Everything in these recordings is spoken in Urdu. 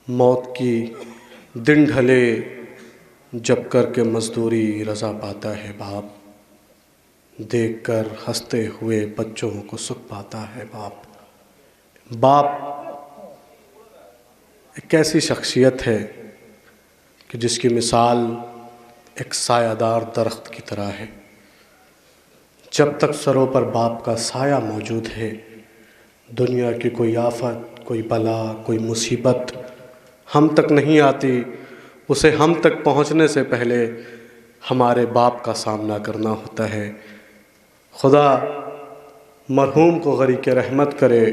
موت کی دن ڈھلے جب کر کے مزدوری رضا پاتا ہے باپ، دیکھ کر ہنستے ہوئے بچوں کو سکھ پاتا ہے باپ۔ باپ ایک ایسی شخصیت ہے کہ جس کی مثال ایک سایہ دار درخت کی طرح ہے۔ جب تک سروں پر باپ کا سایہ موجود ہے، دنیا کی کوئی آفت، کوئی بلا، کوئی مصیبت ہم تک نہیں آتی۔ اسے ہم تک پہنچنے سے پہلے ہمارے باپ کا سامنا کرنا ہوتا ہے۔ خدا مرحوم کو غریق رحمت کرے۔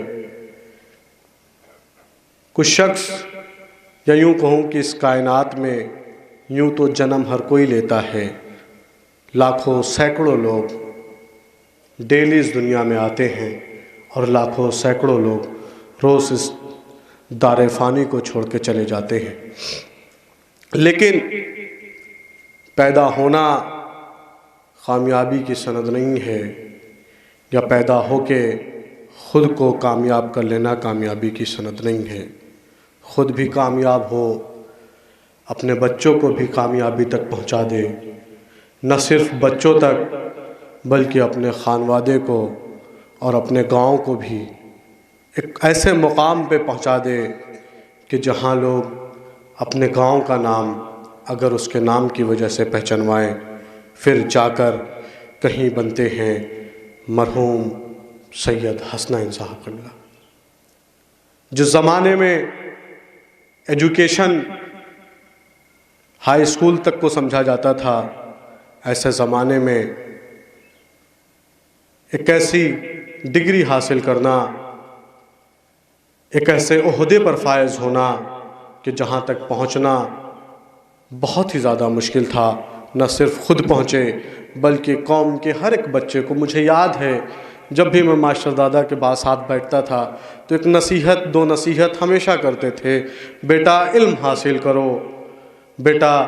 کچھ شخص، یا یوں کہوں کہ اس کائنات میں یوں تو جنم ہر کوئی لیتا ہے، لاکھوں سینکڑوں لوگ ڈیلی اس دنیا میں آتے ہیں اور لاکھوں سینکڑوں لوگ روز اس دار فانی کو چھوڑ کے چلے جاتے ہیں۔ لیکن پیدا ہونا کامیابی کی سند نہیں ہے، یا پیدا ہو کے خود کو کامیاب کر لینا کامیابی کی سند نہیں ہے۔ خود بھی کامیاب ہو، اپنے بچوں کو بھی کامیابی تک پہنچا دے، نہ صرف بچوں تک بلکہ اپنے خانوادے کو اور اپنے گاؤں کو بھی ایک ایسے مقام پہ پہنچا دے کہ جہاں لوگ اپنے گاؤں کا نام اگر اس کے نام کی وجہ سے پہچنوائیں، پھر جا کر کہیں بنتے ہیں مرحوم سید حسنین صاحب قبلہ۔ جس زمانے میں ایجوکیشن ہائی اسکول تک کو سمجھا جاتا تھا، ایسے زمانے میں ایک ایسی ڈگری حاصل کرنا، ایک ایسے عہدے پر فائز ہونا کہ جہاں تک پہنچنا بہت ہی زیادہ مشکل تھا۔ نہ صرف خود پہنچے بلکہ قوم کے ہر ایک بچے کو۔ مجھے یاد ہے جب بھی میں ماسٹر دادا کے ساتھ بیٹھتا تھا تو ایک نصیحت، دو نصیحت ہمیشہ کرتے تھے، بیٹا علم حاصل کرو، بیٹا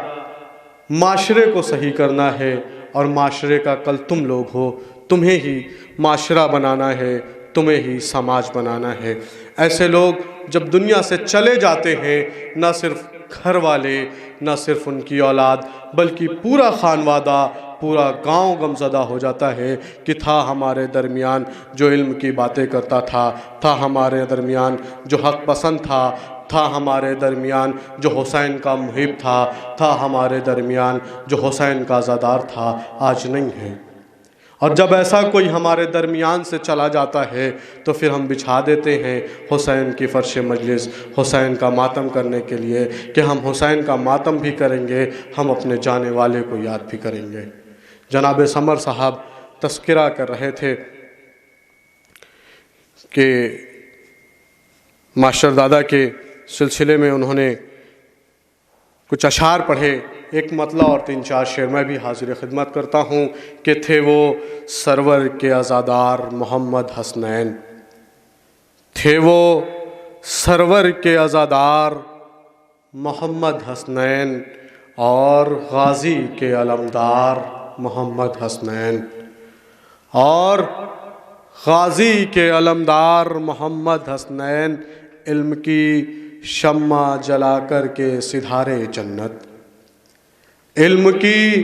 معاشرے کو صحیح کرنا ہے، اور معاشرے کا کل تم لوگ ہو، تمہیں ہی معاشرہ بنانا ہے، تمہیں ہی سماج بنانا ہے۔ ایسے لوگ جب دنیا سے چلے جاتے ہیں، نہ صرف گھر والے، نہ صرف ان کی اولاد، بلکہ پورا خانوادہ، پورا گاؤں غمزدہ ہو جاتا ہے کہ تھا ہمارے درمیان جو علم کی باتیں کرتا تھا ہمارے درمیان جو حق پسند تھا ہمارے درمیان جو حسین کا محب تھا ہمارے درمیان جو حسین کا عزادار تھا، آج نہیں ہے۔ اور جب ایسا کوئی ہمارے درمیان سے چلا جاتا ہے تو پھر ہم بچھا دیتے ہیں حسین کی فرش مجلس، حسین کا ماتم کرنے کے لیے کہ ہم حسین کا ماتم بھی کریں گے، ہم اپنے جانے والے کو یاد بھی کریں گے۔ جناب سمر صاحب تذکرہ کر رہے تھے کہ ماسٹر دادا کے سلسلے میں انہوں نے کچھ اشعار پڑھے، ایک مطلع اور 3-4 شعر میں بھی حاضر خدمت کرتا ہوں کہ تھے وہ سرور کے عزادار محمد حسنین، تھے وہ سرور کے عزادار محمد حسنین، اور غازی کے علمدار محمد حسنین، اور غازی کے علمدار محمد حسنین، علم کی شمع جلا کر کے سدھارے جنت، علم کی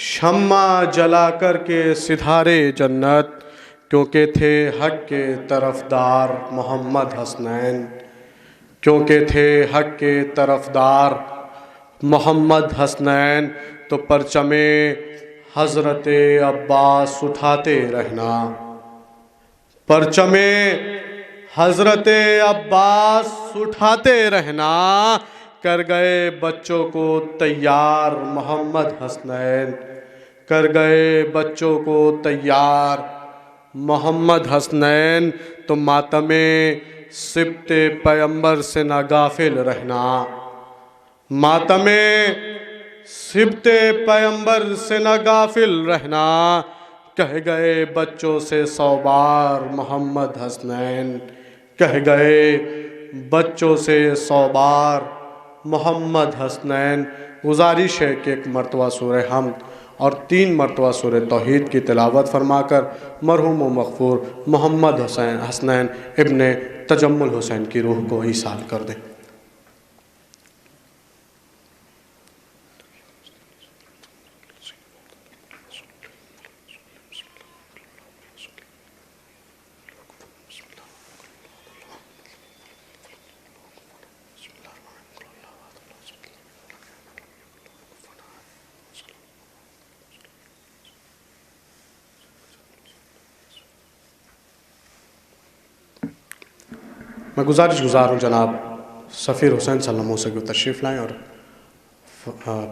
شمع جلا کر کے سدھارے جنت، کیونکہ تھے حق کے طرفدار محمد حسنین، کیونکہ تھے حق کے طرفدار محمد حسنین، تو پرچم حضرت عباس اٹھاتے رہنا، پرچم حضرت عباس اٹھاتے رہنا، کر گئے بچوں کو تیار محمد حسنین، کر گئے بچوں کو تیار محمد حسنین، تو ماتم سبط پیمبر سے نہ غافل رہنا، ماتم سبط پیمبر سے نہ غافل رہنا، کہہ گئے بچوں سے 100 بار محمد حسنین، کہہ گئے بچوں سے 100 بار محمد حسنین۔ گزارش ہے کہ ایک مرتبہ سورہ حمد اور 3 مرتبہ سورہ توحید کی تلاوت فرما کر مرحوم و مغفور محمد حسنین ابن تجمل حسین کی روح کو ایصال کر دیں۔ میں گزار ہوں جناب سفیر حسین سلموں سے کہ تشریف لائیں اور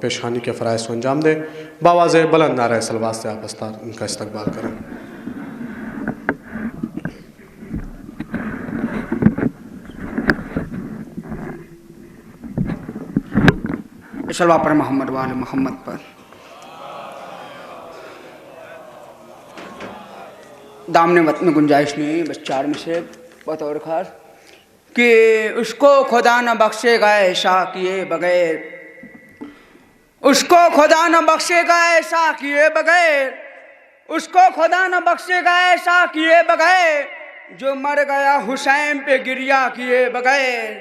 پیشانی کے فرائض کو انجام دیں. باواز بلند نعرہ صلوات سے آپ ان کا استقبال کریں. صلوات پر محمد وآل محمد پر. دامن وقت میں گنجائش نہیں، بس 4 میں سے بطور خاص کہ اس کو خدا نہ بخشے گا ایسا کیے بغیر، اس کو خدا نہ بخشے گا ایسا کیے بغیر، اس کو خدا نہ بخشے گا ایسا کیے بغیر جو مر گیا حسین پہ گریہ کیے بغیر،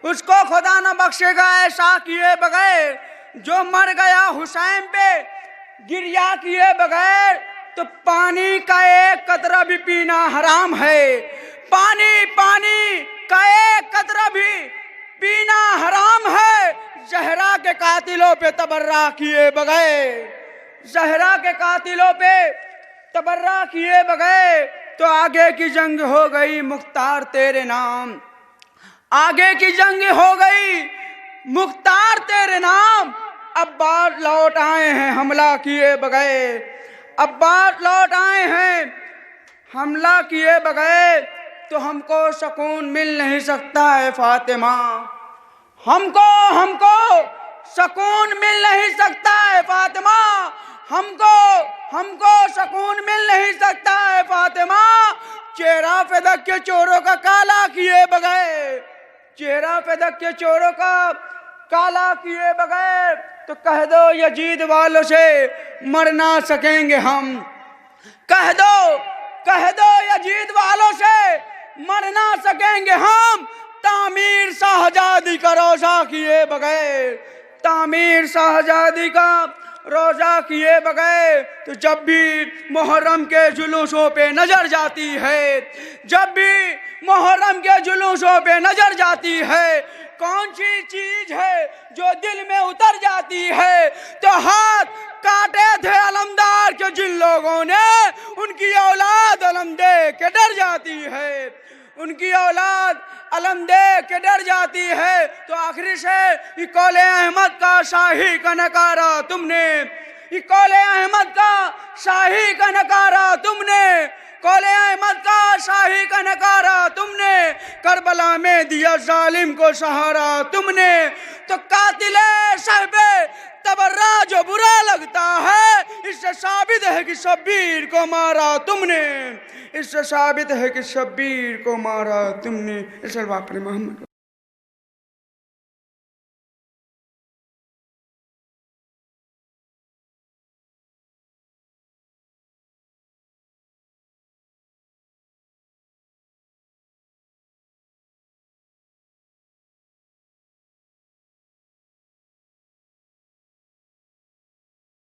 اس کو خدا نہ بخشے گا ایسا کیے بغیر جو مر گیا حسین پہ گریہ کیے بغیر. تو پانی کا ایک قطرہ بھی پینا حرام ہے، پانی کا ایک قطرہ بھی پینا حرام ہے زہرا کے قاتلوں پہ تبرہ کیے بغیر، زہرا کے قاتلوں پہ تبرہ کیے بغیر. تو آگے کی جنگ ہو گئی مختار تیرے نام، آگے کی جنگ ہو گئی مختار تیرے نام. عباس لوٹ آئے ہیں حملہ کیے بغیر، عباس لوٹ آئے ہیں حملہ کیے بغیر. تو ہم کو سکون مل نہیں سکتا ہے فاطمہ، ہم کو سکون مل نہیں سکتا ہے فاطمہ، ہم کو سکون مل نہیں سکتا ہے فاطمہ. چہرہ فدق کے چوروں کا کالا کیے بغیر، چہرہ فدق کے چوروں کا کالا کیے بغیر. تو کہہ دو یزید والوں سے مر نہ سکیں گے ہم، کہہ دو یزید والوں سے مر نہ سکیں گے ہم. تعمیر شاہزادی کا روزہ کیے بغیر، تعمیر شاہزادی کا روزہ کیے بغیر. تو جب بھی محرم کے جلوسوں پہ نظر جاتی ہے، جب بھی محرم کے جلوسوں پہ نظر جاتی ہے، کون سی چیز ہے جو دل میں اتر جاتی ہے؟ تو ہاتھ کاٹے تھے علمدار کے جن لوگوں نے، ان کی اولاد علم دیکھ کے ڈر جاتی ہے، ان کی اولاد علم دیکھ کے ڈر جاتی ہے. تو آخری سے یہ قول احمد کا شاہی کا نکارہ تم نے، یہ قول احمد کا شاہی کا نکارہ تم نے، قول احمد کا شاہی کا نکارہ تم نے، کربلا میں دیا ظالم کو سہارا تم نے. تو قاتل صاحب تبرہ جو برا لگتا ہے، اس سے ثابت ہے کہ شبیر کو مارا تم نے، اس سے ثابت ہے کہ شبیر کو مارا تم نے. صلوات پر محمد.